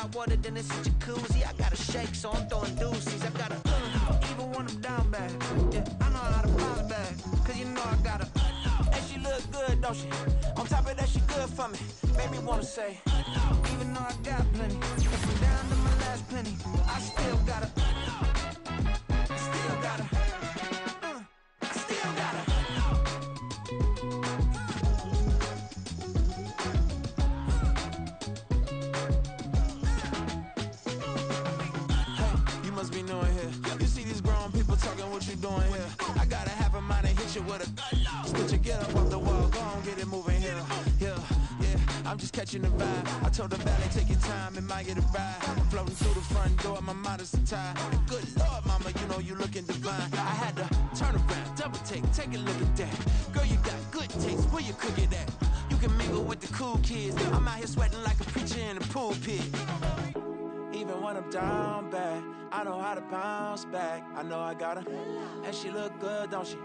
hot water, then it's a jacuzzi. I gotta shake, so I'm throwing deuces. I gotta, even when I'm down bad. Yeah, I know how to bounce back, cause you know I gotta. And she look good, don't she? On top of that, she good for me. Made me wanna say, even though I got plenty, if I'm down to my last penny, I still gotta. I'm just catching the vibe. I told the valet, take your time, it might get a ride. Floating through the front door, my mind is tied. Good Lord, mama, you know you looking divine. I had to turn around, double take a look at that. Girl, you got good taste, where you cook it at? You can mingle with the cool kids. I'm out here sweating like a preacher in a pulpit. Even when I'm down bad, I know how to bounce back. I know I got her, and she look good, don't she?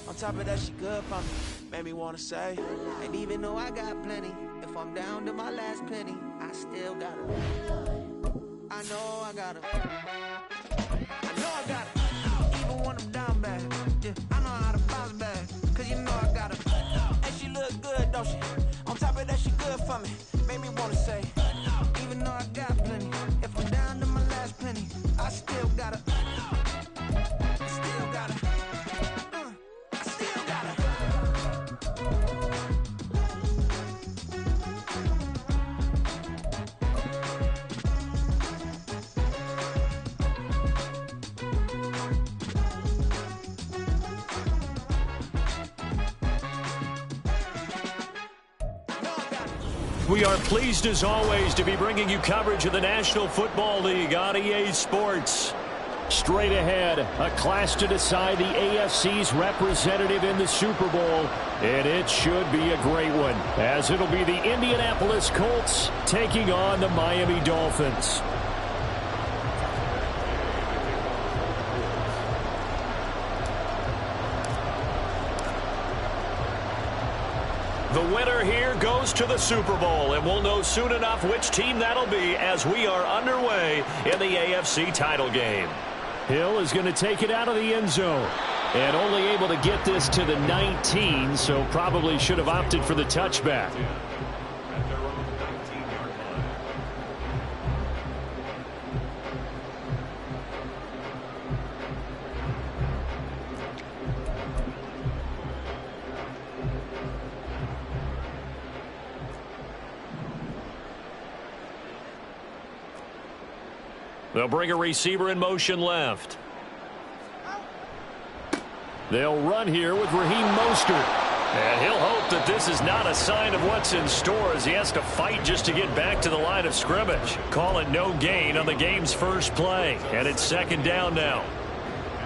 On top of that, she good for me. Made me wanna say, and even though I got plenty, if I'm down to my last penny, I still got her. I know I got her. I know I got her. Even when I'm down bad, yeah, I know how to bounce back. Cause you know I got her. And she look good, don't she? On top of that, she good for me. Made me wanna say, even though I got plenty, if I'm down to my last penny, I still got her. I still got her. I still got her. We are pleased as always to be bringing you coverage of the National Football League on EA Sports. Straight ahead, a clash to decide the AFC's representative in the Super Bowl, and it should be a great one, as it'll be the Indianapolis Colts taking on the Miami Dolphins. The winner here goes to the Super Bowl, and we'll know soon enough which team that'll be as we are underway in the AFC title game. Hill is going to take it out of the end zone, and only able to get this to the 19, so probably should have opted for the touchback. They'll bring a receiver in motion left. They'll run here with Raheem Mostert. And he'll hope that this is not a sign of what's in store as he has to fight just to get back to the line of scrimmage. Call it no gain on the game's first play. And it's second down now.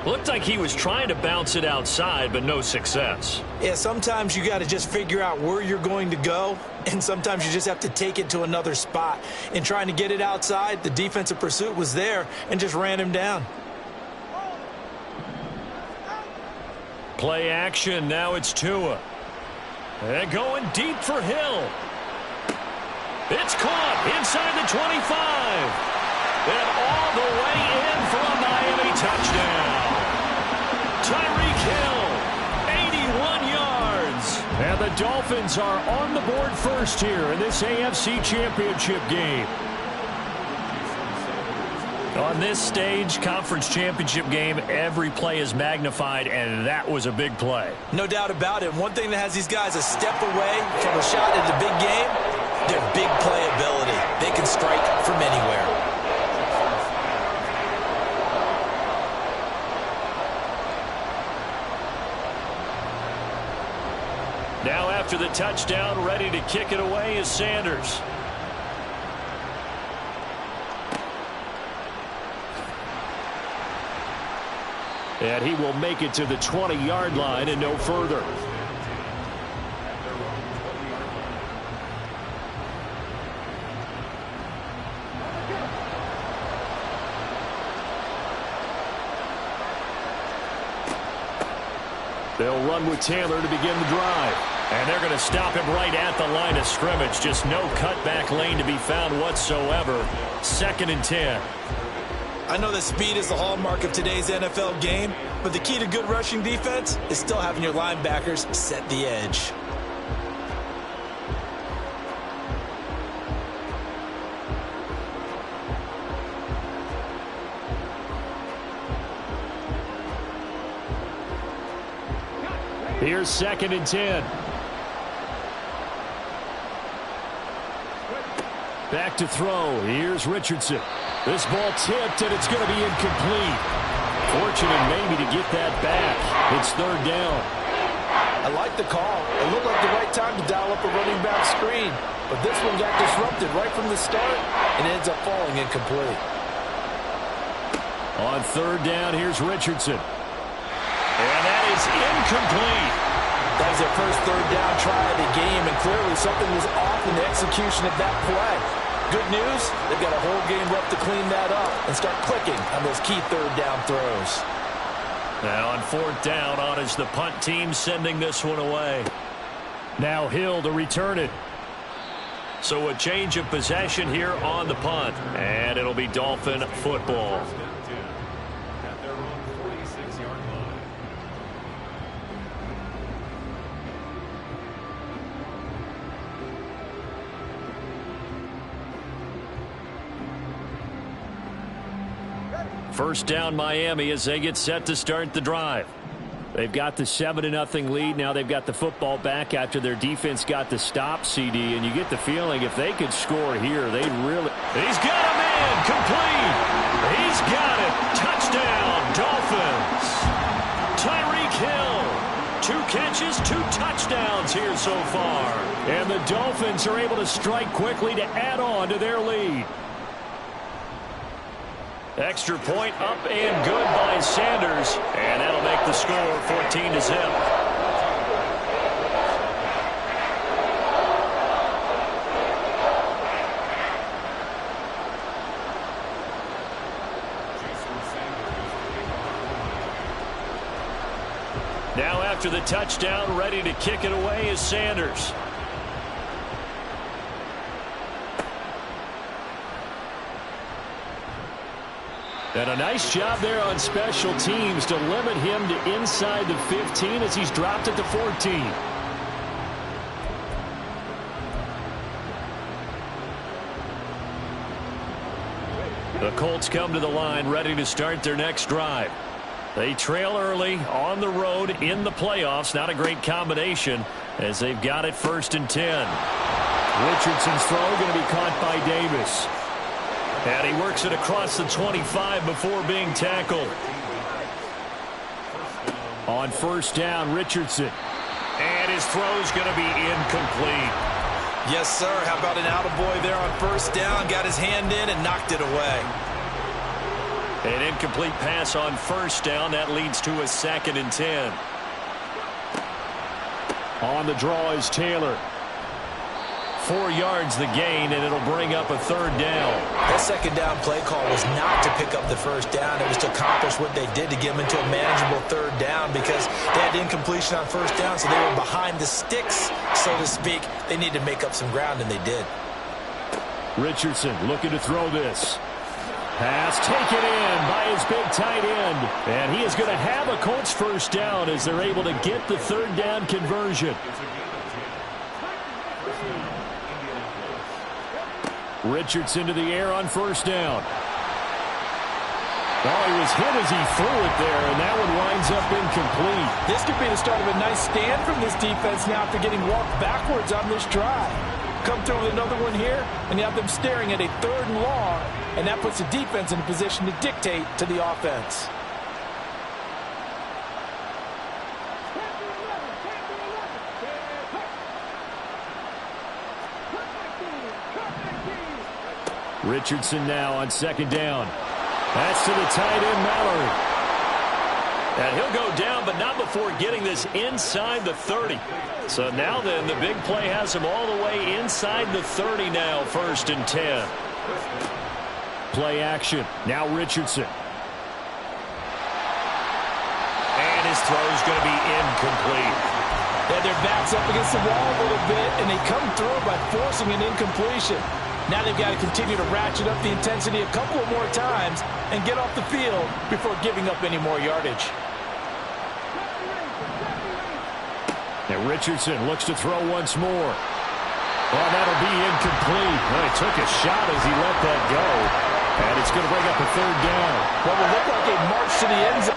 Looked like he was trying to bounce it outside, but no success. Yeah, sometimes you got to just figure out where you're going to go, and sometimes you just have to take it to another spot. In trying to get it outside, the defensive pursuit was there and just ran him down. Play action, now it's Tua. And going deep for Hill. It's caught inside the 25. And all the way in for a Miami touchdown. Tyreek Hill, 81 yards. And the Dolphins are on the board first here in this AFC Championship game. On this stage, conference championship game, every play is magnified, and that was a big play. No doubt about it. One thing that has these guys a step away from a shot at the big game, their big playability. They can strike from anywhere. Now after the touchdown, ready to kick it away is Sanders. And he will make it to the 20-yard line and no further. They'll run with Taylor to begin the drive. And they're going to stop him right at the line of scrimmage. Just no cutback lane to be found whatsoever. 2nd and 10. I know that speed is the hallmark of today's NFL game, but the key to good rushing defense is still having your linebackers set the edge. Here's 2nd and 10. Back to throw. Here's Richardson. This ball tipped, and it's going to be incomplete. Fortunate maybe to get that back. It's 3rd down. I like the call. It looked like the right time to dial up a running back screen. But this one got disrupted right from the start and ends up falling incomplete. On 3rd down, here's Richardson. And that is incomplete. That was their first 3rd down try of the game, and clearly something was off in the execution of that play. Good news, they've got a whole game left to clean that up and start clicking on those key 3rd down throws. Now on 4th down, on is the punt team sending this one away. Now Hill to return it. So a change of possession here on the punt, and it'll be Dolphin football. First down Miami as they get set to start the drive. They've got the 7-0 lead. Now they've got the football back after their defense got the stop, CD. And you get the feeling if they could score here, they'd really... He's got a man complete. He's got it. Touchdown, Dolphins. Tyreek Hill. 2 catches, 2 touchdowns here so far. And the Dolphins are able to strike quickly to add on to their lead. Extra point up and good by Sanders, and that'll make the score 14-0. Now after the touchdown, ready to kick it away is Sanders. And a nice job there on special teams to limit him to inside the 15 as he's dropped at the 14. The Colts come to the line ready to start their next drive. They trail early on the road in the playoffs. Not a great combination as they've got it 1st and 10. Richardson's throw going to be caught by Davis. And he works it across the 25 before being tackled. On 1st down, Richardson. And his throw's going to be incomplete. Yes, sir. How about an attaboy there on 1st down? Got his hand in and knocked it away. An incomplete pass on 1st down. That leads to a 2nd and 10. On the draw is Taylor. 4 yards the gain, and it'll bring up a 3rd down. That 2nd down play call was not to pick up the 1st down. It was to accomplish what they did to get them into a manageable 3rd down because they had incompletion on 1st down, so they were behind the sticks, so to speak. They needed to make up some ground, and they did. Richardson looking to throw this. Pass taken in by his big tight end. And he is going to have a Colts 1st down as they're able to get the 3rd down conversion. Richardson to the air on 1st down. Oh, he was hit as he threw it there, and that one winds up incomplete. This could be the start of a nice stand from this defense now after getting walked backwards on this drive. Come through with another one here, and you have them staring at a 3rd and long, and that puts the defense in a position to dictate to the offense. Richardson now on 2nd down. That's to the tight end, Mallory. And he'll go down, but not before getting this inside the 30. So now then, the big play has him all the way inside the 30 now, 1st and 10. Play action. Now Richardson. And his throw's going to be incomplete. They had their backs up against the wall a little bit, and they come through by forcing an incompletion. Now they've got to continue to ratchet up the intensity a couple of more times and get off the field before giving up any more yardage. And Richardson looks to throw once more. Well, that'll be incomplete. Well, he took a shot as he let that go. And it's going to bring up a third down. What will look like a march to the end zone.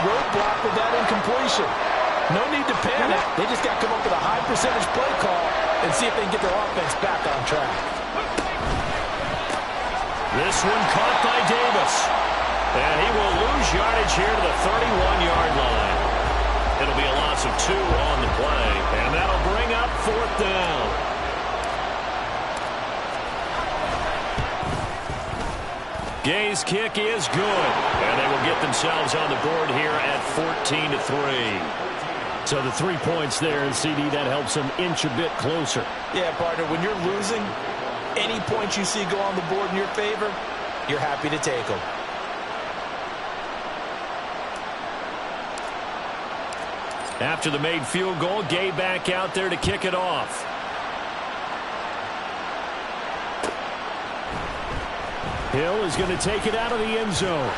Roadblock with that incompletion. No need to panic. They just got to come up with a high percentage play call and see if they can get their offense back on track. This one caught by Davis. And he will lose yardage here to the 31-yard line. It'll be a loss of 2 on the play. And that'll bring up 4th down. Gay's kick is good, and they will get themselves on the board here at 14-3. So the 3 points there, and CD, that helps them inch a bit closer. Yeah, partner, when you're losing, any points you see go on the board in your favor, you're happy to take them. After the made field goal, Gay back out there to kick it off. Hill is going to take it out of the end zone.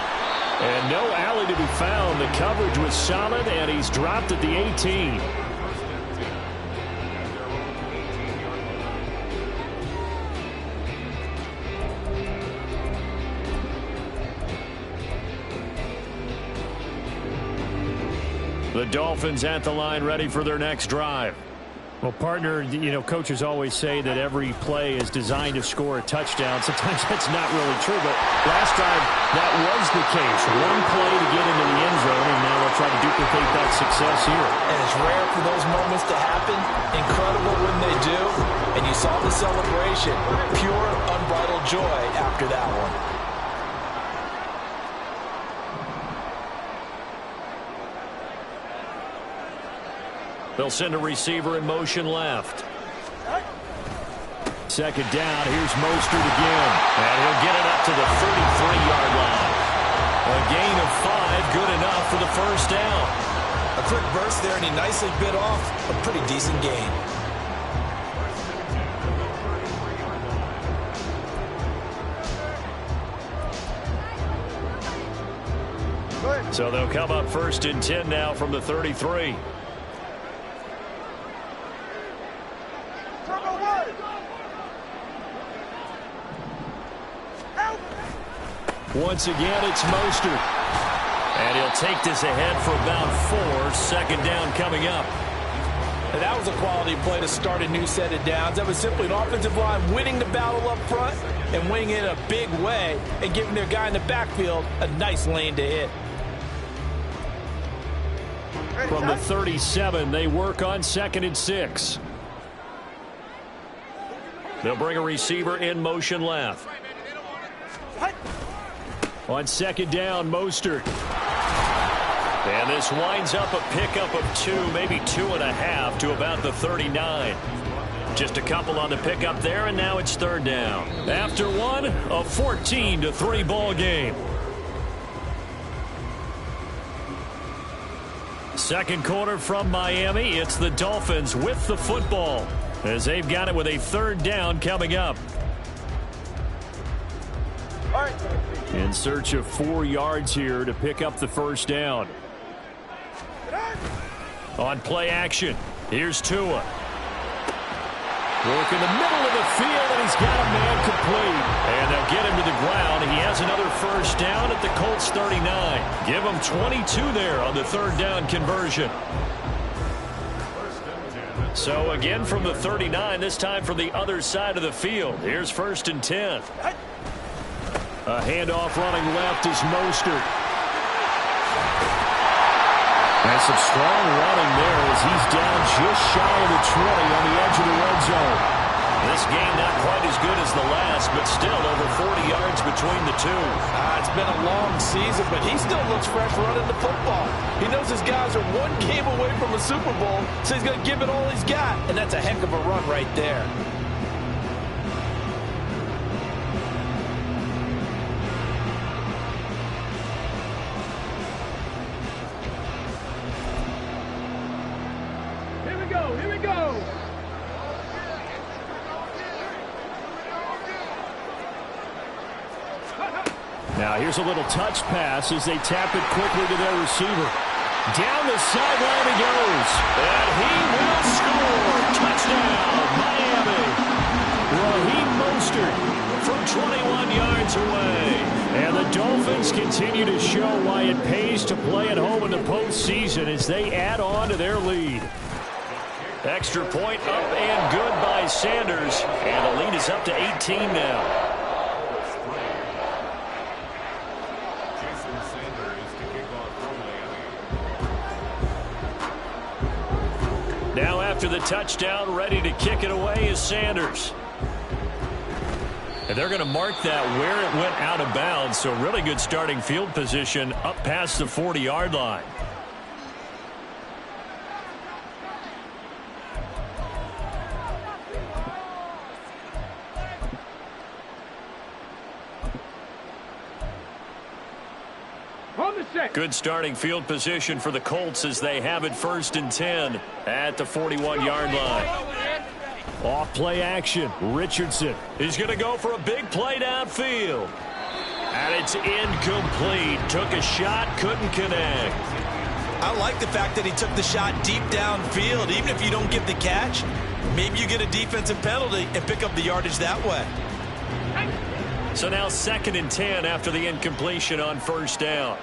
And no alley to be found. The coverage was solid, and he's dropped at the 18. The Dolphins at the line, ready for their next drive. Well, partner, you know, coaches always say that every play is designed to score a touchdown. Sometimes that's not really true, but last time that was the case. One play to get into the end zone, and now they'll try to duplicate that success here. And it's rare for those moments to happen. Incredible when they do. And you saw the celebration. Pure, unbridled joy after that one. They'll send a receiver in motion left. Second down. Here's Mostert again. And he'll get it up to the 33-yard line. A gain of 5, good enough for the first down. A quick burst there, and he nicely bit off a pretty decent gain. So they'll come up 1st and 10 now from the 33. Once again, it's Mostert. And he'll take this ahead for about 4. Second down coming up. And that was a quality play to start a new set of downs. That was simply an offensive line winning the battle up front and winning it in a big way and giving their guy in the backfield a nice lane to hit. From the 37, they work on 2nd and 6. They'll bring a receiver in motion left. On 2nd down, Mostert. And this winds up a pickup of 2, maybe 2.5 to about the 39. Just a couple on the pickup there, and now it's third down. After one, a 14-3 ball game. Second quarter from Miami. It's the Dolphins with the football as they've got it with a third down coming up. In search of 4 yards here to pick up the first down. On play action, here's Tua. Work in the middle of the field, and he's got a man complete. And they'll get him to the ground. He has another first down at the Colts 39. Give him 22 there on the third down conversion. So again from the 39, this time from the other side of the field. Here's 1st and 10. A handoff running left is Mostert. And some strong running there as he's down just shy of the 20 on the edge of the red zone. This game not quite as good as the last, but still over 40 yards between the two. It's been a long season, but he still looks fresh running the football. He knows his guys are one game away from a Super Bowl, so he's going to give it all he's got, and that's a heck of a run right there. Now here's a little touch pass as they tap it quickly to their receiver. Down the sideline he goes. And he will score. Touchdown, Miami. Raheem Mostert from 21 yards away. And the Dolphins continue to show why it pays to play at home in the postseason as they add on to their lead. Extra point up and good by Sanders. And the lead is up to 18 now. Now after the touchdown, ready to kick it away is Sanders. And they're going to mark that where it went out of bounds. So really good starting field position up past the 40-yard line. Good starting field position for the Colts as they have it 1st and 10 at the 41-yard line. Off play action. Richardson is going to go for a big play downfield. And it's incomplete. Took a shot, couldn't connect. I like the fact that he took the shot deep downfield. Even if you don't get the catch, maybe you get a defensive penalty and pick up the yardage that way. So now 2nd and 10 after the incompletion on 1st down.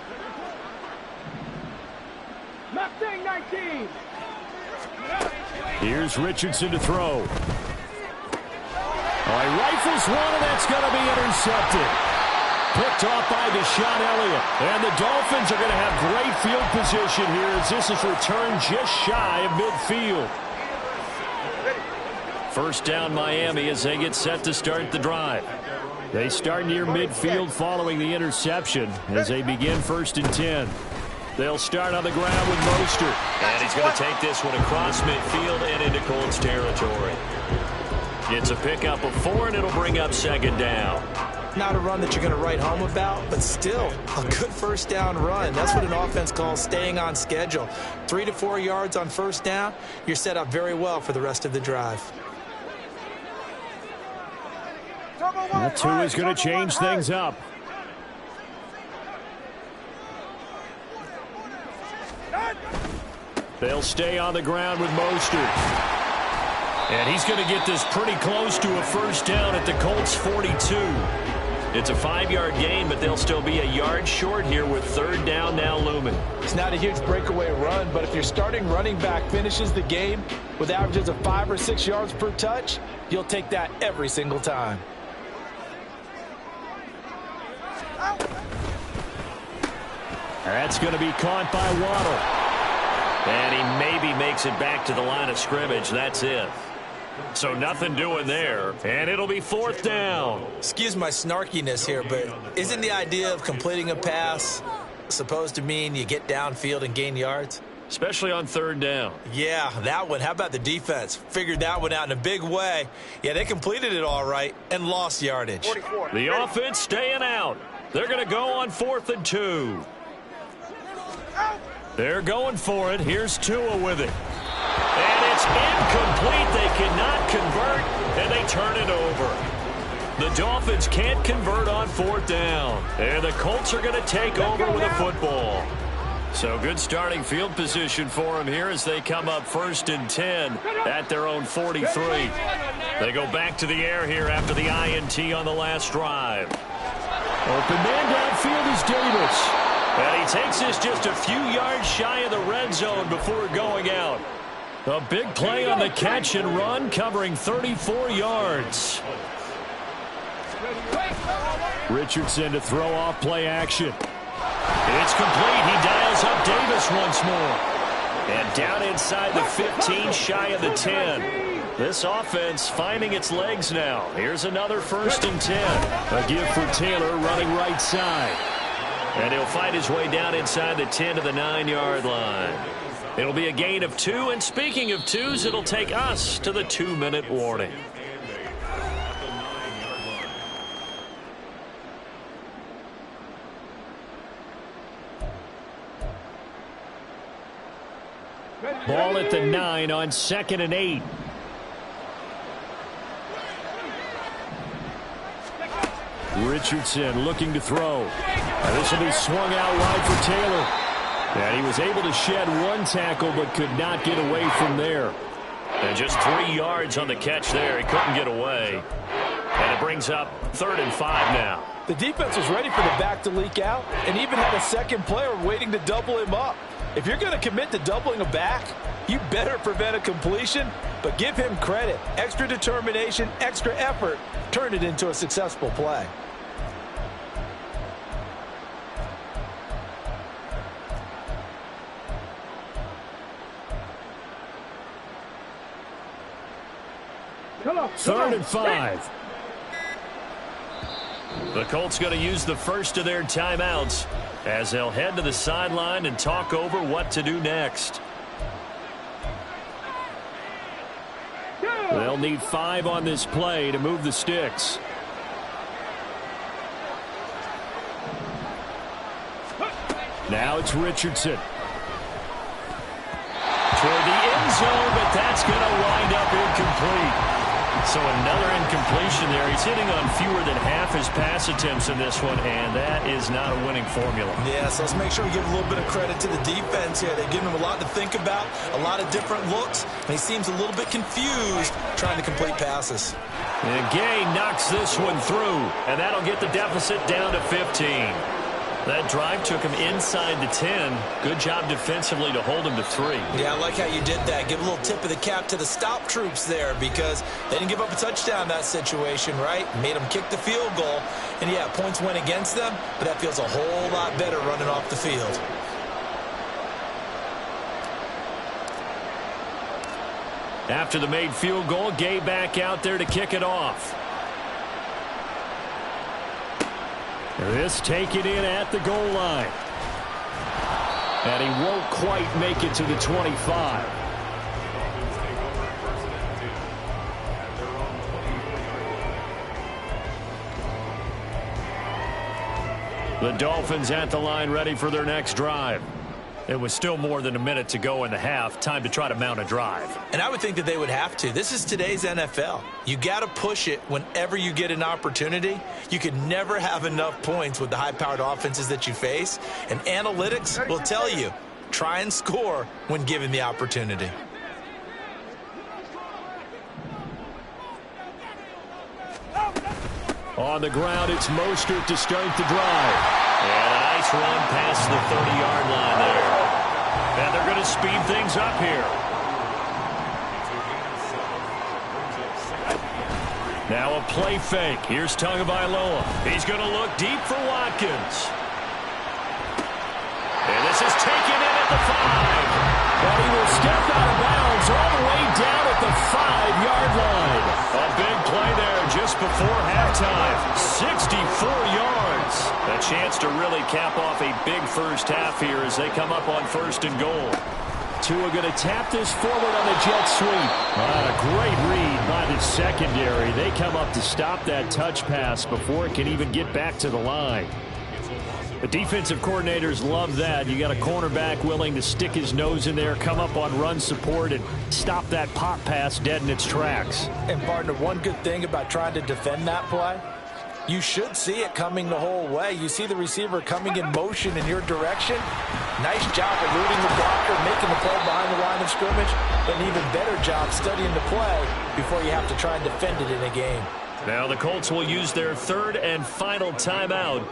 Mustang 19. Here's Richardson to throw. He rifles one, and that's going to be intercepted. Picked off by Deshaun Elliott. And the Dolphins are going to have great field position here as this is returned just shy of midfield. First down Miami as they get set to start the drive. They start near midfield following the interception as they begin 1st and 10. They'll start on the ground with Mostert. And he's going to take this one across midfield and into Colts territory. It's a pickup of 4, and it'll bring up 2nd down. Not a run that you're going to write home about, but still a good first down run. That's what an offense calls staying on schedule. 3 to 4 yards on 1st down, you're set up very well for the rest of the drive. That two is going to change things up. They'll stay on the ground with Mostert. And he's going to get this pretty close to a first down at the Colts 42. It's a 5-yard gain, but they'll still be a yard short here with 3rd down now looming. It's not a huge breakaway run, but if your starting running back finishes the game with averages of 5 or 6 yards per touch, you'll take that every single time. That's going to be caught by Waddle. And he maybe makes it back to the line of scrimmage. That's it. So nothing doing there. And it'll be 4th down. Excuse my snarkiness here, but isn't the idea of completing a pass supposed to mean you get downfield and gain yards? especially on third down. Yeah, that one. How about the defense? Figured that one out in a big way. Yeah, they completed it all right and lost yardage. The offense staying out. They're going to go on 4th and 2. They're going for it. Here's Tua with it. And it's incomplete. They cannot convert, and they turn it over. The Dolphins can't convert on 4th down. And the Colts are going to take over with a football. So good starting field position for them here as they come up 1st and 10 at their own 43. They go back to the air here after the INT on the last drive. Open man downfield is Davis. And he takes this just a few yards shy of the red zone before going out. A big play on the catch and run, covering 34 yards. Richardson to throw off play action. It's complete. He dials up Davis once more. And down inside the 15, shy of the 10. This offense finding its legs now. Here's another 1st and 10. A give for Taylor running right side. And he'll fight his way down inside the 10 to the 9-yard line. It'll be a gain of 2. And speaking of twos, it'll take us to the 2-minute warning. Ball at the 9 on 2nd and 8. Richardson looking to throw. This will be swung out wide for Taylor. And he was able to shed one tackle but could not get away from there. And just 3 yards on the catch there. He couldn't get away. And it brings up 3rd and 5 now. The defense was ready for the back to leak out and even had a second player waiting to double him up. If you're going to commit to doubling a back, you better prevent a completion, but give him credit. Extra determination, extra effort, turn it into a successful play. Third and 5. The Colts going to use the first of their timeouts as they'll head to the sideline and talk over what to do next. They'll need 5 on this play to move the sticks. Now it's Richardson. Toward the end zone, but that's going to wind up incomplete. So another incompletion there. He's hitting on fewer than half his pass attempts in this one, and that is not a winning formula. Yeah, so let's make sure we give a little bit of credit to the defense here. They've given him a lot to think about, a lot of different looks, and he seems a little bit confused trying to complete passes. And Gay knocks this one through, and that'll get the deficit down to 15. That drive took him inside the 10. Good job defensively to hold him to 3. Yeah, I like how you did that. Give a little tip of the cap to the stop troops there because they didn't give up a touchdown in that situation, right? Made them kick the field goal. And, yeah, points went against them, but that feels a whole lot better running off the field. After the made field goal, Gay back out there to kick it off. This taken in at the goal line. And he won't quite make it to the 25. The Dolphins at the line ready for their next drive. It was still more than a minute to go in the half. Time to try to mount a drive. And I would think that they would have to. This is today's NFL. You got to push it whenever you get an opportunity. You can never have enough points with the high-powered offenses that you face. And analytics will tell you, try and score when given the opportunity. On the ground, it's Mostert to start the drive. And a nice run past the 30-yard line there. And they're going to speed things up here. Now a play fake. Here's Tagovailoa. He's going to look deep for Watkins. And this is taken in at the 5. And he will step out of bounds all the way down at the 5-yard line. A big play there just before halftime. 64 yards. A chance to really cap off a big first half here as they come up on 1st and goal. Tua going to tap this forward on the jet sweep. A great read by the secondary. They come up to stop that touch pass before it can even get back to the line. The defensive coordinators love that. You got a cornerback willing to stick his nose in there, come up on run support, and stop that pop pass dead in its tracks. And, partner, one good thing about trying to defend that play, you should see it coming the whole way. You see the receiver coming in motion in your direction. Nice job eluding the blocker, making the play behind the line of scrimmage. But an even better job studying the play before you have to try and defend it in a game. Now the Colts will use their third and final timeout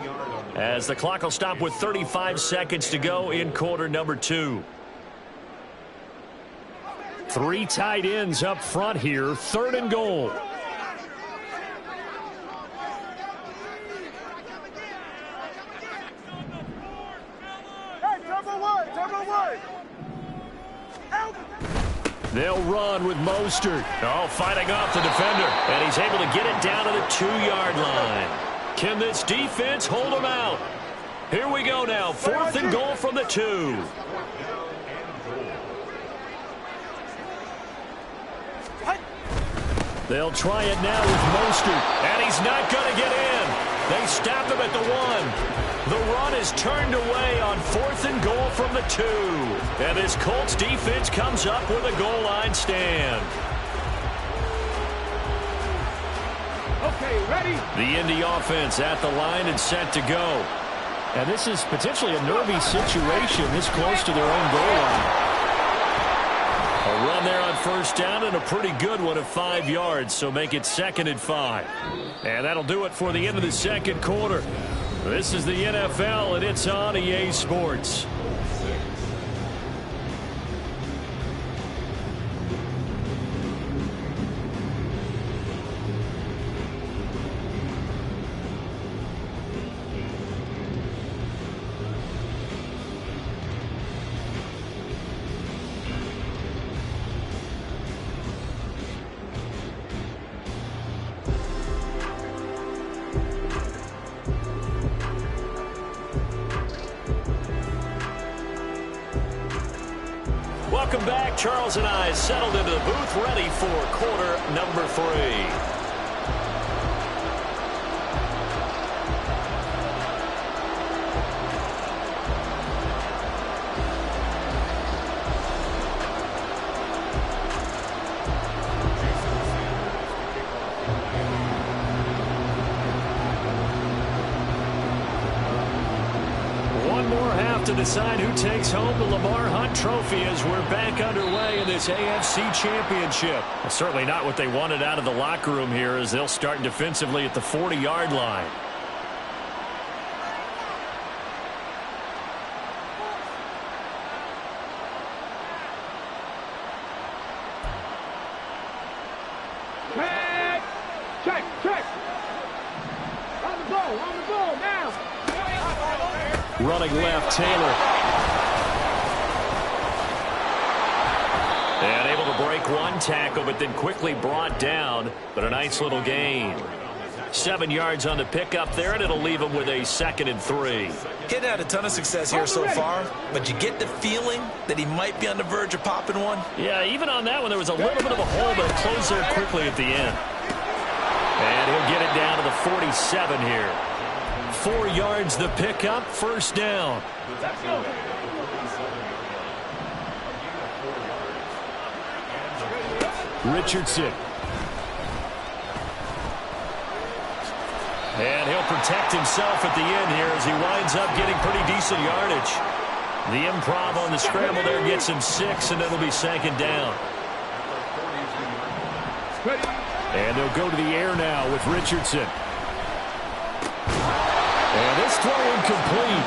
as the clock will stop with 35 seconds to go in quarter number 2. 3 tight ends up front here, 3rd and goal. They'll run with Mostert. Oh, fighting off the defender. And he's able to get it down to the 2-yard line. Can this defense hold him out? Here we go now. 4th and goal from the 2. They'll try it now with Mostert. And he's not going to get in. They stop him at the 1. The run is turned away on 4th and goal from the 2. And this Colts defense comes up with a goal line stand. Okay, ready? The Indy offense at the line and set to go. And this is potentially a nervy situation this close to their own goal line. A run there on 1st down and a pretty good one of 5 yards, so make it 2nd and 5. And that'll do it for the end of the 2nd quarter. This is the NFL, and it's on EA Sports. Welcome back. Charles and I settled into the booth, ready for quarter number 3. To decide who takes home the Lamar Hunt Trophy as we're back underway in this AFC Championship. Well, certainly not what they wanted out of the locker room here as they'll start defensively at the 40-yard line. Check. On the ball now. Running left, Taylor. And able to break one tackle, but then quickly brought down. But a nice little gain. 7 yards on the pickup there, and it'll leave him with a 2nd and 3. He'd had a ton of success here so far, but you get the feeling that he might be on the verge of popping one. Yeah, even on that one, there was a little bit of a hole, but it closed there quickly at the end. And he'll get it down to the 47 here. 4 yards the pickup, 1st down. Richardson. And he'll protect himself at the end here as he winds up getting pretty decent yardage. The improv on the scramble there gets him 6, and it'll be 2nd down. And they'll go to the air now with Richardson. And this throw incomplete.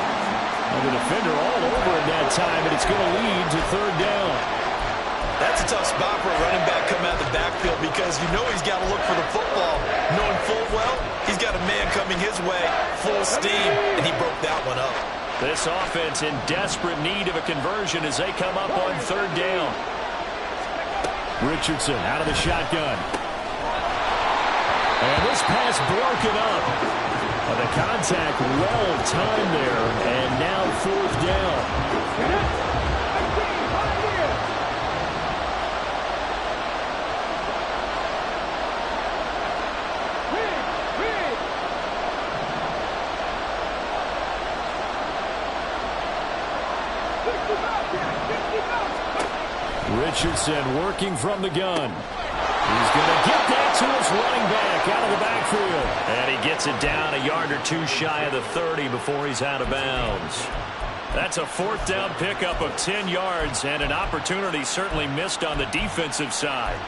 And the defender all over it that time, and it's going to lead to 3rd down. That's a tough spot for a running back coming out of the backfield because you know he's got to look for the football, knowing full well he's got a man coming his way, full steam, and he broke that one up. This offense in desperate need of a conversion as they come up on 3rd down. Richardson out of the shotgun. And this pass broken up. The contact well timed there, and now 4th down. Richardson working from the gun. He's going to get that to his running back out of the backfield. And he gets it down a yard or two shy of the 30 before he's out of bounds. That's a fourth down pickup of 10 yards and an opportunity certainly missed on the defensive side.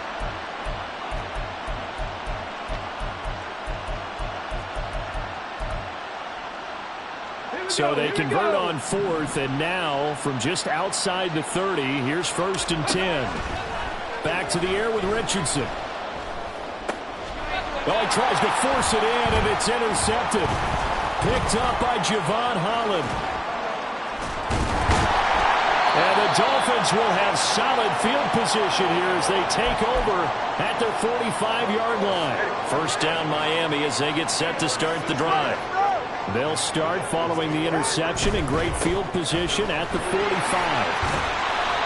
So they convert on fourth, and now from just outside the 30, here's 1st and 10. Back to the air with Richardson. Well, he tries to force it in, and it's intercepted. Picked up by Javon Holland. And the Dolphins will have solid field position here as they take over at their 45-yard line. First down Miami as they get set to start the drive. They'll start following the interception in great field position at the 45.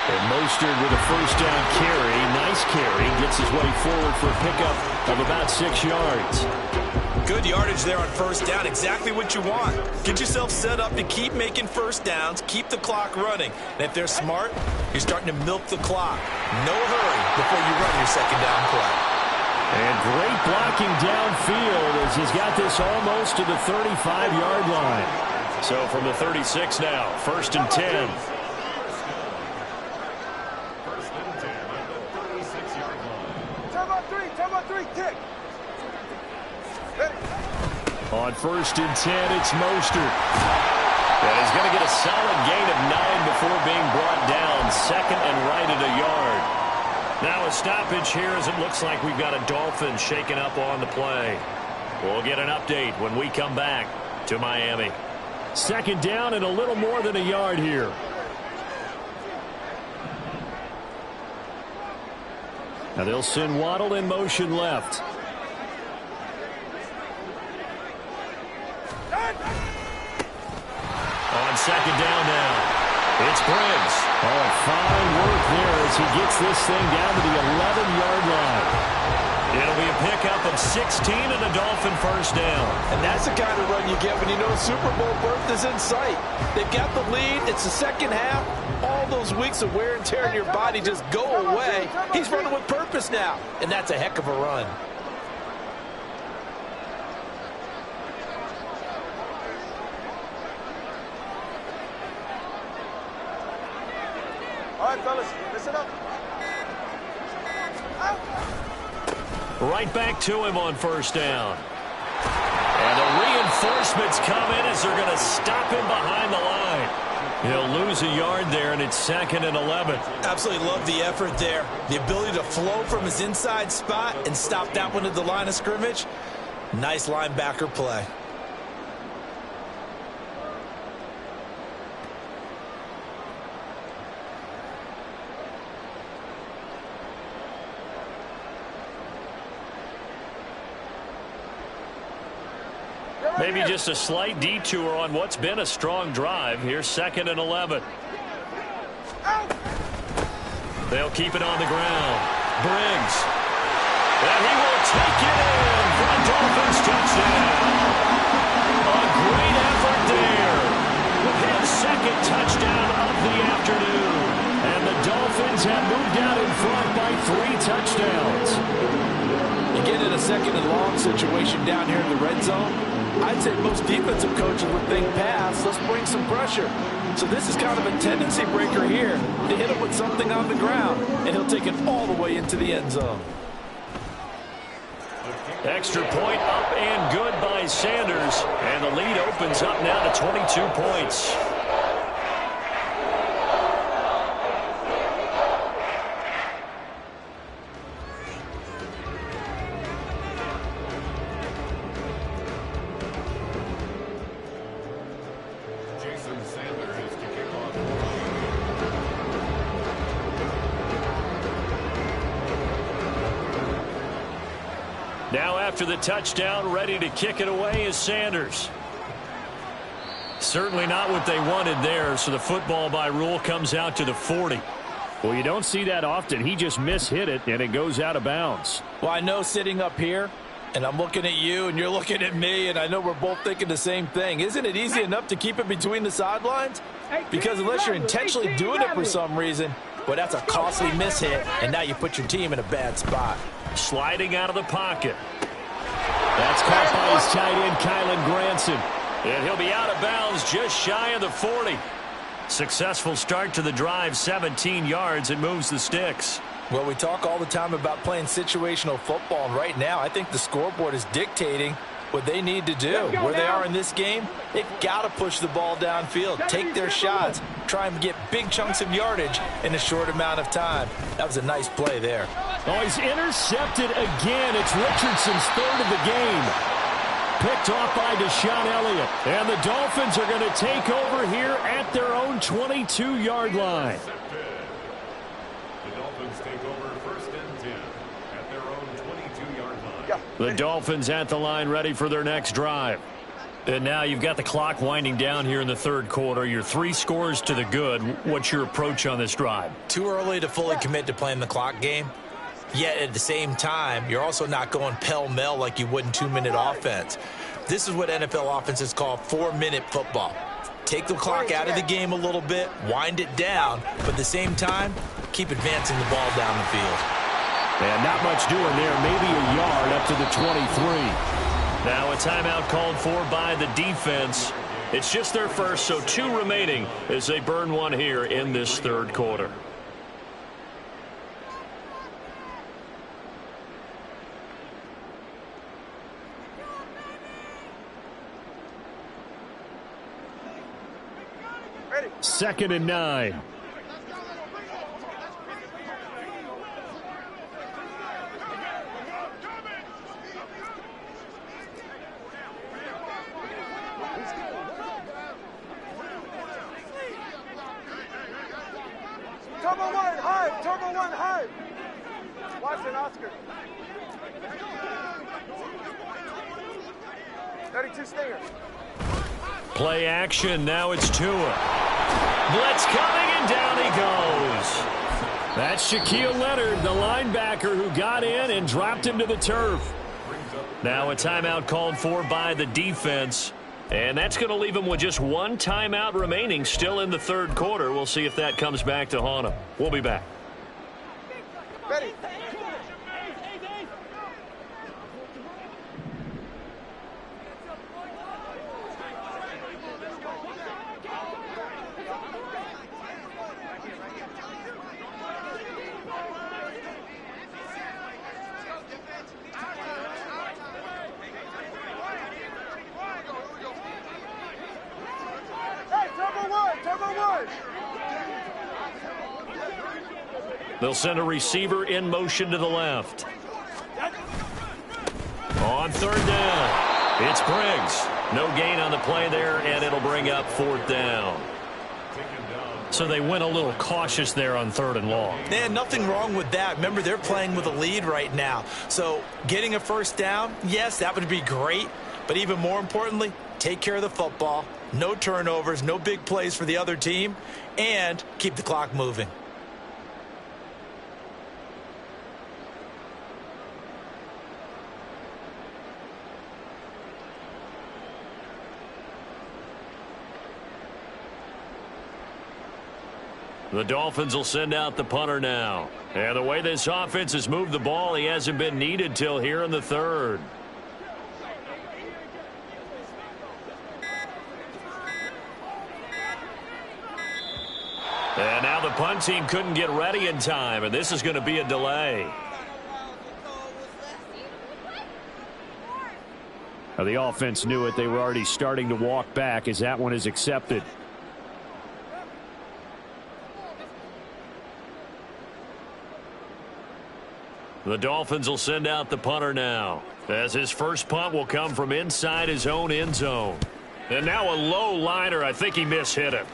And Mostert with a first down carry. Nice carry. Gets his way forward for a pickup of about 6 yards. Good yardage there on first down. Exactly what you want. Get yourself set up to keep making first downs. Keep the clock running. And if they're smart, you're starting to milk the clock. No hurry before you run your second down play. And great blocking downfield as he's got this almost to the 35-yard line. So from the 36 now, 1st and 10. Time on three, tick. On 1st and 10, it's Mostert. And he's going to get a solid gain of 9 before being brought down. Second and right at a yard. Now a stoppage here as it looks like we've got a Dolphin shaking up on the play. We'll get an update when we come back to Miami. Second down and a little more than a yard here. Now they'll send Waddle in motion left. On second down now, it's Briggs. Oh, fine work there as he gets this thing down to the 11-yard line. It'll be a pickup of 16 and a Dolphin first down. And that's the kind of run you get when you know Super Bowl berth is in sight. They've got the lead. It's the second half. All those weeks of wear and tear in your body just go away. He's running with purpose now, and that's a heck of a run. All right, fellas, listen up. Right back to him on first down. And the reinforcements come in as they're going to stop him behind the line. He'll lose a yard there, and it's 2nd and 11. Absolutely love the effort there. The ability to flow from his inside spot and stop that one at the line of scrimmage. Nice linebacker play. Maybe just a slight detour on what's been a strong drive. Here's 2nd and 11. They'll keep it on the ground. Briggs. And he will take it in for a Dolphins touchdown. A great effort there. His second touchdown of the afternoon. And the Dolphins have moved out in front by 3 touchdowns. You get in a second and long situation down here in the red zone. I'd say most defensive coaches would think pass. Let's bring some pressure. So this is kind of a tendency breaker here to hit him with something on the ground, and he'll take it all the way into the end zone. Extra point up and good by Sanders, and the lead opens up now to 22 points. Now after the touchdown, ready to kick it away is Sanders. Certainly not what they wanted there, so the football by rule comes out to the 40. Well, you don't see that often. He just mishit it, and it goes out of bounds. Well, I know sitting up here, and I'm looking at you, and you're looking at me, and I know we're both thinking the same thing. Isn't it easy enough to keep it between the sidelines? Because unless you're intentionally doing it for some reason, Well, that's a costly miss-hit, and now you put your team in a bad spot. Sliding out of the pocket. That's caught by his tight end, Kylen Granson. And he'll be out of bounds just shy of the 40. Successful start to the drive, 17 yards. It moves the sticks. Well, we talk all the time about playing situational football, and right now I think the scoreboard is dictating what they need to do. Where they are in this game, they've got to push the ball downfield, take their shots, try and get big chunks of yardage in a short amount of time. That was a nice play there. Oh, he's intercepted again. It's Richardson's third of the game. Picked off by Deshaun Elliott. And the Dolphins are going to take over here at their own 22-yard line. The Dolphins take over 1st and 10 at their own 22-yard line. The Dolphins at the line ready for their next drive. And now you've got the clock winding down here in the third quarter. You're 3 scores to the good. What's your approach on this drive? Too early to fully commit to playing the clock game. Yet at the same time, you're also not going pell-mell like you would in 2-minute offense. This is what NFL offenses call 4-minute football. Take the clock out of the game a little bit, wind it down, but at the same time, keep advancing the ball down the field. And not much doing there, maybe a yard up to the 23. Now a timeout called for by the defense. It's just their first, so 2 remaining as they burn one here in this third quarter. Second and 9. Turbo 1, high! Turbo 1, high! Watch it, Oscar. 32 Stingers. Play action. Now it's Tua. Blitz coming, and down he goes. That's Shaquille Leonard, the linebacker who got in and dropped him to the turf. Now a timeout called for by the defense. And that's going to leave him with just 1 timeout remaining still in the third quarter. We'll see if that comes back to haunt him. We'll be back. Ready. They'll send a receiver in motion to the left. On third down, it's Briggs. No gain on the play there, and it'll bring up 4th down. So they went a little cautious there on 3rd and long. Man, nothing wrong with that. Remember, they're playing with a lead right now. So getting a 1st down, yes, that would be great. But even more importantly, take care of the football. No turnovers, no big plays for the other team, and keep the clock moving. The Dolphins will send out the punter now. And the way this offense has moved the ball, he hasn't been needed till here in the third. And now the punt team couldn't get ready in time, and this is going to be a delay. Now the offense knew it. They were already starting to walk back as that one is accepted. The Dolphins will send out the punter now, as his first punt will come from inside his own end zone. And now a low liner. I think he mishit it.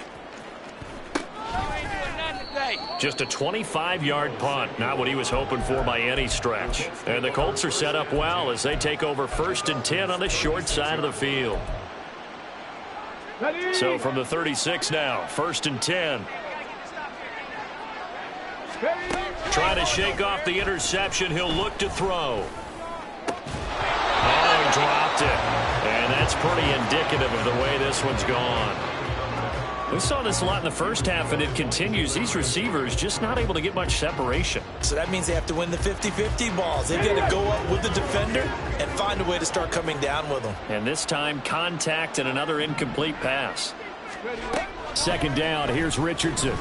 Just a 25-yard punt, not what he was hoping for by any stretch. And the Colts are set up well as they take over 1st and 10 on the short side of the field. So from the 36 now, 1st and 10. Trying to shake off the interception. He'll look to throw. Oh, he dropped it. And that's pretty indicative of the way this one's gone. We saw this a lot in the first half, and it continues. These receivers just not able to get much separation. So that means they have to win the 50-50 balls. They've got to go up with the defender and find a way to start coming down with them. And this time, contact and another incomplete pass. Second down, here's Richardson.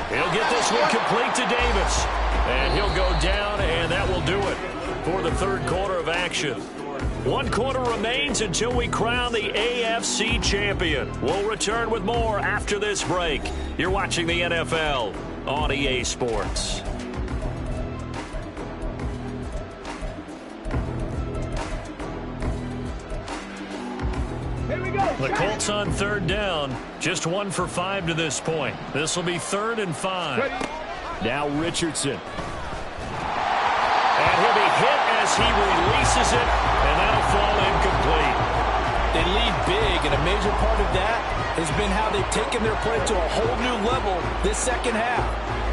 He'll get this one complete to Davis. And he'll go down, and that will do it for the third quarter of action. 1 quarter remains until we crown the AFC champion. We'll return with more after this break. You're watching the NFL on EA Sports. The Colts on third down, just 1 for 5 to this point. This will be 3rd and 5. Now Richardson. And he'll be hit as he releases it, and that'll fall incomplete. They lead big, and a major part of that has been how they've taken their play to a whole new level this second half.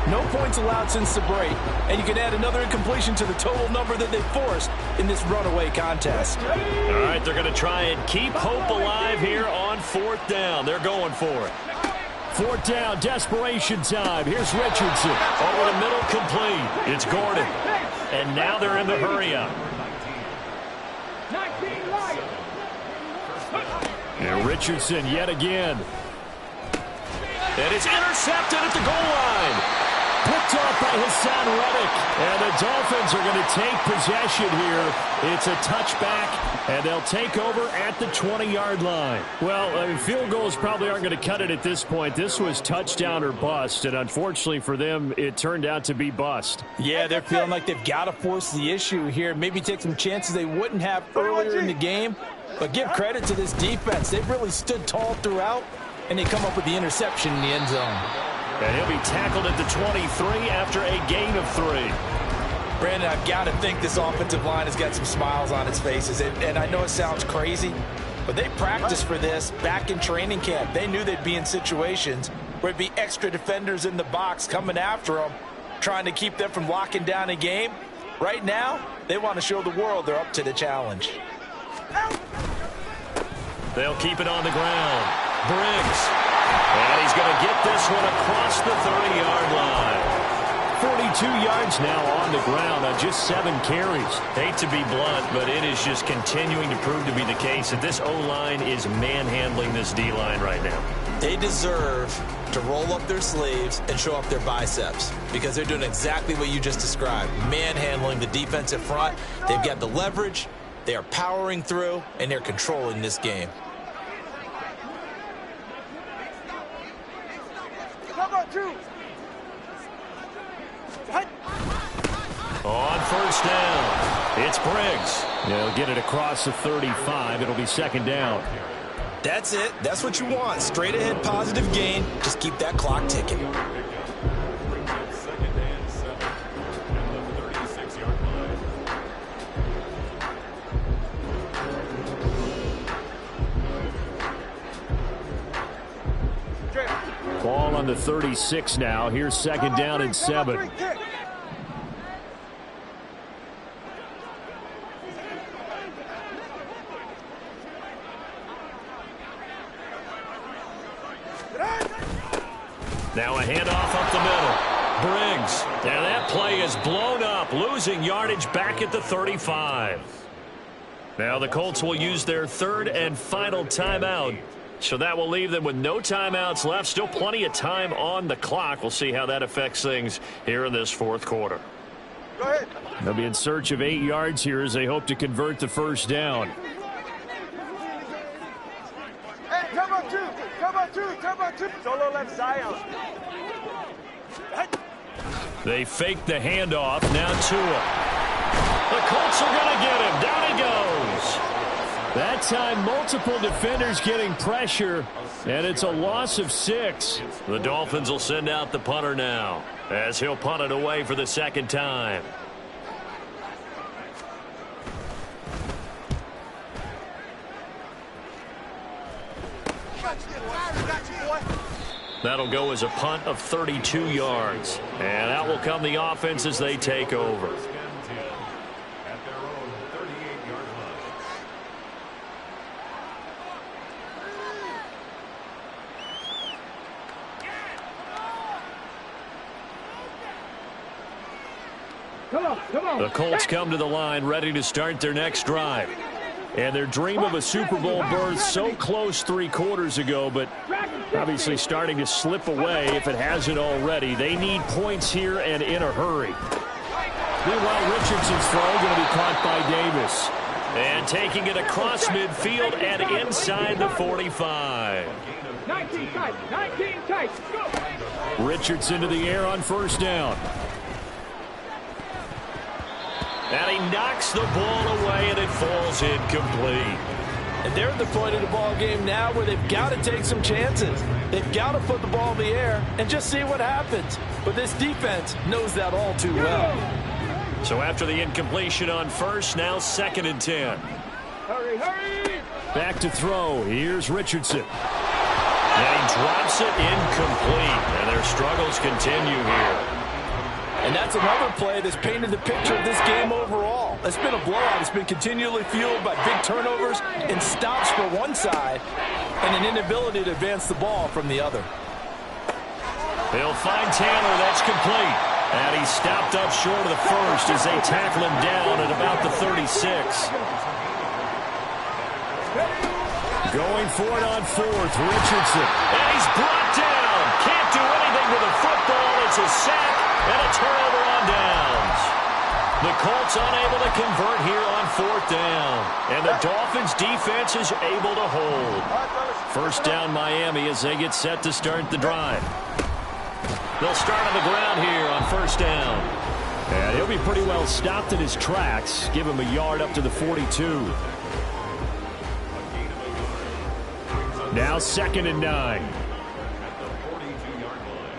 No points allowed since the break, and you can add another incompletion to the total number that they forced in this runaway contest. All right, they're going to try and keep hope alive here on 4th down. They're going for it. 4th down, desperation time. Here's Richardson. Over the middle, complete. It's Gordon. And now they're in the hurry-up. And Richardson yet again. And it's intercepted at the goal line. Picked off by Hassan Reddick. And the Dolphins are going to take possession here. It's a touchback, and they'll take over at the 20-yard line. Well, I mean, field goals probably aren't going to cut it at this point. This was touchdown or bust, and unfortunately for them, it turned out to be bust. Yeah, they're feeling like they've got to force the issue here. Maybe take some chances they wouldn't have earlier in the game. But give credit to this defense. They've really stood tall throughout, and they come up with the interception in the end zone. And he'll be tackled at the 23 after a gain of 3. Brandon, I've got to think this offensive line has got some smiles on its faces. And I know it sounds crazy, but they practiced for this back in training camp. They knew they'd be in situations where it'd be extra defenders in the box coming after them, trying to keep them from locking down a game. Right now, they want to show the world they're up to the challenge. They'll keep it on the ground. Briggs. And he's going to get this one across the 30-yard line. 42 yards now on the ground on just 7 carries. Hate to be blunt, but it is just continuing to prove to be the case that this O-line is manhandling this D-line right now. They deserve to roll up their sleeves and show up their biceps because they're doing exactly what you just described, manhandling the defensive front. They've got the leverage, they are powering through, and they're controlling this game. On first down, it's Briggs. They'll get it across the 35. It'll be 2nd down. That's it. That's what you want. Straight ahead positive gain. Just keep that clock ticking. 2nd and 7 at the 36-yard line. Ball on the 36 now. Here's 2nd down and 7. Now a handoff up the middle. Briggs. And that play is blown up, losing yardage back at the 35. Now the Colts will use their 3rd and final timeout. So that will leave them with no timeouts left. Still plenty of time on the clock. We'll see how that affects things here in this 4th quarter. Go ahead. They'll be in search of 8 yards here as they hope to convert the first down. Hey, turbo 2. Turbo 2. Turbo 2. Solo left Zion. They fake the handoff. Now Tua. The Colts are going to get him. Down he goes. That time, multiple defenders getting pressure, and it's a loss of 6. The Dolphins will send out the punter now, as he'll punt it away for the 2nd time. That'll go as a punt of 32 yards. And out will come the offense as they take over. At their own 38-yard line. The Colts come to the line ready to start their next drive. And their dream of a Super Bowl berth so close 3 quarters ago, but obviously starting to slip away if it hasn't already. They need points here and in a hurry. Meanwhile, Richardson's throw going to be caught by Davis. And taking it across midfield and inside the 45. 19 tight, go! Richardson to the air on first down. And he knocks the ball away, and it falls incomplete. And they're at the point of the ball game now where they've got to take some chances. They've got to put the ball in the air and just see what happens. But this defense knows that all too well. So after the incompletion on first, now 2nd and 10. Hurry! Back to throw. Here's Richardson. And he drops it incomplete. And their struggles continue here. And that's another play that's painted the picture of this game overall. It's been a blowout. It's been continually fueled by big turnovers and stops for one side and an inability to advance the ball from the other. They'll find Taylor. That's complete. And he stopped up short of the first as they tackle him down at about the 36. Going for it on 4th, Richardson. And he's brought down. Can't do anything with a football. It's a sack and a turnover on downs. The Colts unable to convert here on 4th down. And the Dolphins' defense is able to hold. First down, Miami, as they get set to start the drive. They'll start on the ground here on first down. And he'll be pretty well stopped in his tracks. Give him a yard up to the 42. Now 2nd and 9. At the 42-yard line.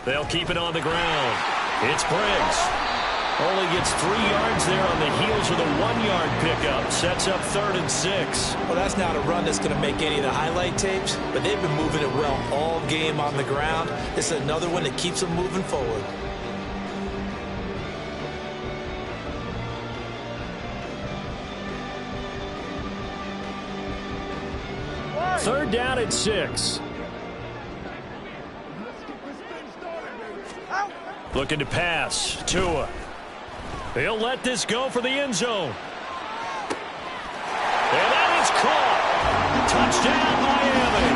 They'll keep it on the ground. It's Briggs. Only gets 3 yards there on the heels of the 1-yard pickup. Sets up 3rd and 6. Well, that's not a run that's going to make any of the highlight tapes, but they've been moving it well all game on the ground. This is another one that keeps them moving forward. Third down at 6. Looking to pass. Tua. He'll let this go for the end zone. And that is caught. Touchdown, Miami.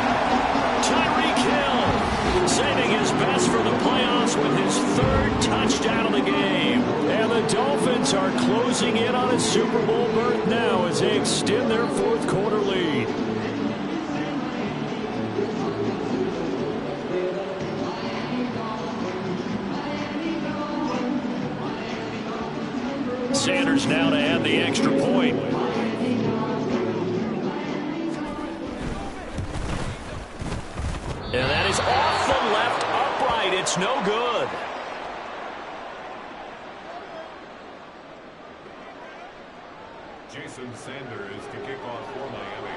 Tyreek Hill saving his best for the playoffs with his 3rd touchdown of the game. And the Dolphins are closing in on a Super Bowl berth now as they extend their 4th quarter lead. Sanders now to add the extra point. And that is off the left upright. It's no good. Jason Sanders to kick off for Miami.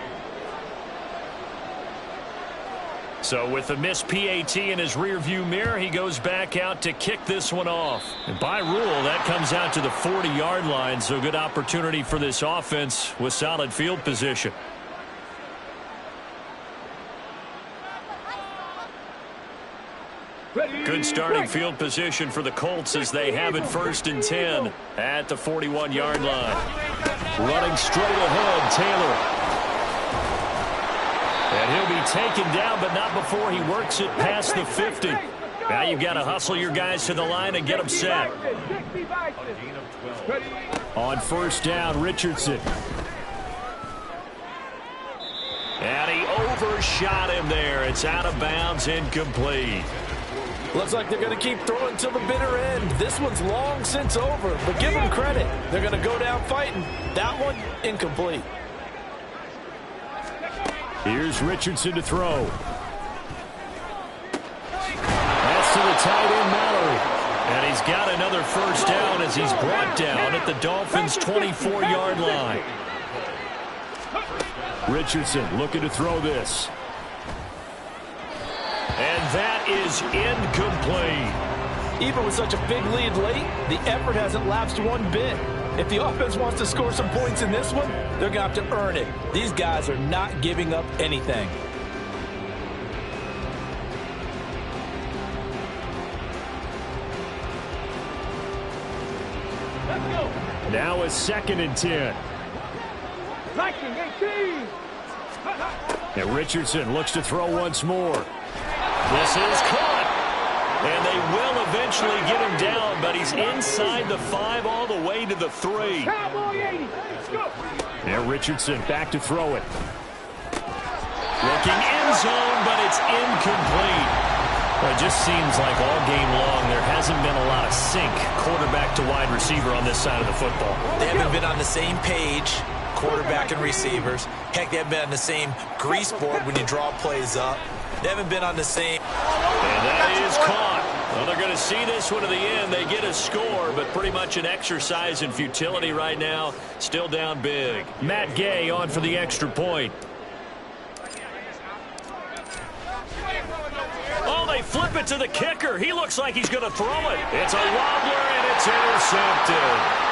So with the missed PAT in his rearview mirror, he goes back out to kick this one off. And by rule, that comes out to the 40-yard line, so good opportunity for this offense with solid field position. Good starting field position for the Colts as they have it 1st and 10 at the 41-yard line. Running straight ahead, Taylor. And he'll be taken down, but not before he works it past the 50. Now you've got to hustle your guys to the line and get them set. On first down, Richardson. And he overshot him there. It's out of bounds, incomplete. Looks like they're going to keep throwing till the bitter end. This one's long since over, but give them credit. They're going to go down fighting. That one, incomplete. Here's Richardson to throw. That's to the tight end, Mallory. And he's got another first down as he's brought down at the Dolphins' 24-yard line. Richardson looking to throw this. And that is incomplete. Even with such a big lead late, the effort hasn't lapsed one bit. If the offense wants to score some points in this one, they're going to have to earn it. These guys are not giving up anything. Let's go. Now a 2nd and 10. 19, 18. And Richardson looks to throw once more. This is caught. And they will eventually get him down, but he's inside the 5 all the way to the 3. Cowboy 80. Let's go. And Richardson back to throw it. Looking end zone, but it's incomplete. Well, it just seems like all game long there hasn't been a lot of sync quarterback to wide receiver on this side of the football. They haven't been on the same page, quarterback and receivers. Heck, they haven't been on the same grease board when you draw plays up. They haven't been on the same. And that is caught. Well, they're going to see this one to the end. They get a score, but pretty much an exercise in futility right now. Still down big. Matt Gay on for the extra point. Oh, they flip it to the kicker. He looks like he's going to throw it. It's a wobbler, and it's intercepted.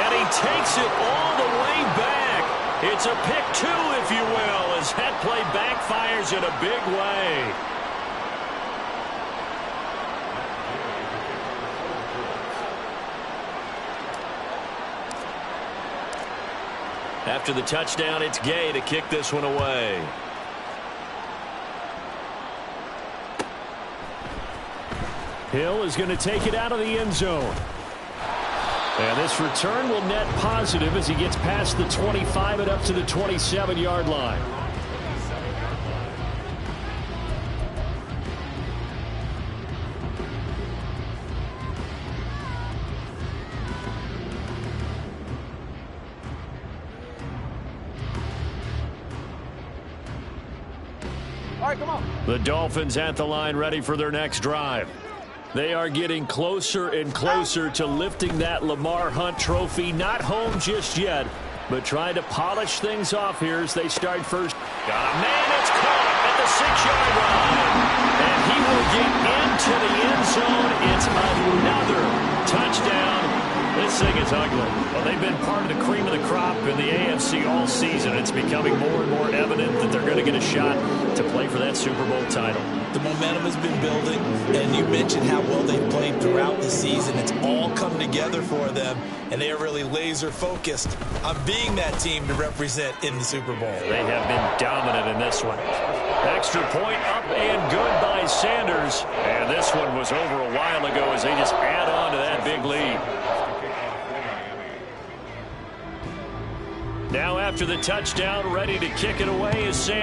And he takes it all the way back. It's a pick 2, if you will, as that play backfires in a big way. After the touchdown, it's Gay to kick this one away. Hill is going to take it out of the end zone. And this return will net positive as he gets past the 25 and up to the 27-yard line. All right, come on. The Dolphins at the line ready for their next drive. They are getting closer and closer to lifting that Lamar Hunt trophy. Not home just yet, but trying to polish things off here as they start first. Got a man, it's caught at the 6-yard line. And he will get into the end zone. It's another touchdown. This thing is ugly. Well, they've been part of the cream of the crop in the AFC all season. It's becoming more and more evident that they're going to get a shot to play for that Super Bowl title. The momentum has been building, and you mentioned how well they've played throughout the season. It's all come together for them, and they are really laser-focused on being that team to represent in the Super Bowl. They have been dominant in this one. Extra point up and good by Sanders. And this one was over a while ago as they just add on to that big lead. Now after the touchdown, ready to kick it away is Sanders.